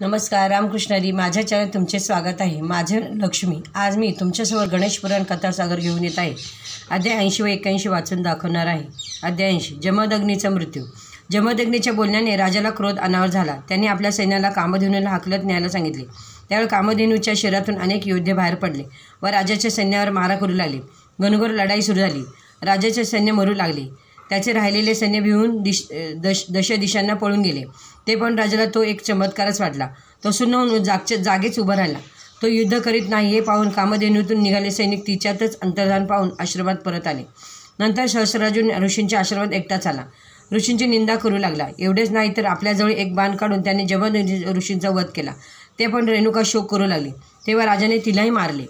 नमस्कार, रामकृष्ण हरी. माझ्या चॅनल तुमचे स्वागत आहे. माझे लक्ष्मी. आज मी तुमच्यासमोर गणेश पुराण कथासागर घेऊन येत आहे. अध्याय 80 व 81 वाचून दाखवणार आहे. अध्याय 80. जमदग्नीचा मृत्यू. जमदग्नीच्या बोलण्याने राजाला क्रोध अनावर झाला. त्यांनी आपल्या सैन्याला कामधेनूला हाकलत न्यायला सांगितले. त्यावेळी कामधेनूच्या शरीरातून अनेक योद्धे बाहेर पडले व राजाच्या सैन्यावर मारा करू लागले. घनघोर लढाई सुरू झाली. राजाचे सैन्य मरू लागले. त्याचे राहिलेले सैन्य भिवून दश दिशांना पळून गेले. ते पण राजाला तो एक चमत्कारच वाटला. तो सुन्न होऊन जागेच उभा राहिला. तो युद्ध करीत नाही हे पाहून कामधेनूतून निघाले सैनिक तिच्यातच अंतर्धान पाहून आश्रमात परत आले. नंतर सहस्रार्जुन ऋषींच्या आश्रमात एकटाच आला. ऋषींची निंदा करू लागला. एवढेच नाही तर आपल्याजवळ एक बाण काढून त्याने जमदग्नी ऋषींचा वध केला. ते पण रेणुका शोक करू लागली. तेव्हा राजाने तिलाही मारले.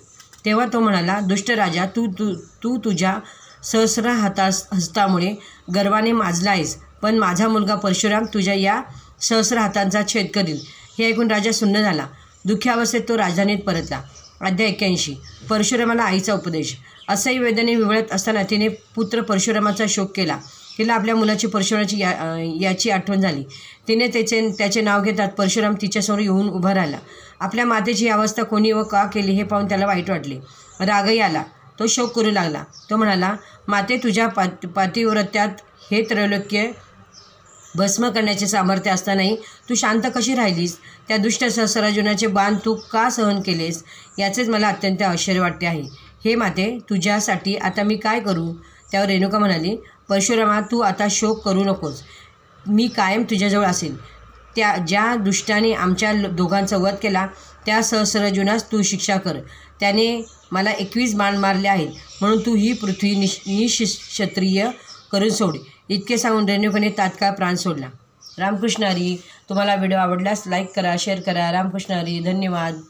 तेव्हा तो म्हणाला, दुष्ट राजा, तू तुझ्या सहस्र हस्तामुळे गर्वाने माजला आहेस, पण माझा मुलगा परशुराम तुझ्या या सहस्र हातांचा छेद करील. हे ऐकून राजा सुन्न झाला. दुःखी अवस्थेत तो राजधानीत परतला. अध्याय 81. परशुरामाला आईचा उपदेश. असह्य वेदने विवळत असताना तिने पुत्र परशुरामाचा शोक केला. तिला आपल्या मुलाची परशुरामाची याची आठवण झाली. तिने त्याचे नाव घेतात परशुराम तिच्यासमोर येऊन उभा राहिला. आपल्या मातेची अवस्था कोणी व का केली हे पाहून त्याला वाईट वाटले. रागही आला. तो शोक करू लागला. तो म्हणाला, माते, तुझ्या पातिव्रत्यात हे त्रैलोक्य भस्म करण्याचे सामर्थ्य असतानाही तू शांत कशी राहिलीस? त्या दुष्ट सहस्रार्जुनाचे बाण तू का सहन केलेस याचेच मला अत्यंत आश्चर्य वाटते आहे. हे माते, तुझ्यासाठी आता मी काय करू? त्यावर रेणुका म्हणाली, परशुरामा, तू आता शोक करू नकोस. मी कायम तुझ्याजवळ असेल. ज्या दुष्टाने आमच्या दोघांचा वध केला त्या सहस्रार्जुनास तू शिक्षा कर. त्याने मला 21 बाण मारले आहेत, म्हणून तू ही पृथ्वी निःक्षत्रिय करून सोड. इतके सांगून रेणुकाने तात्काळ प्राण सोडला. रामकृष्ण हरी. तुम्हाला व्हिडिओ आवडल्यास लाईक करा, शेअर करा. रामकृष्ण हरी. धन्यवाद.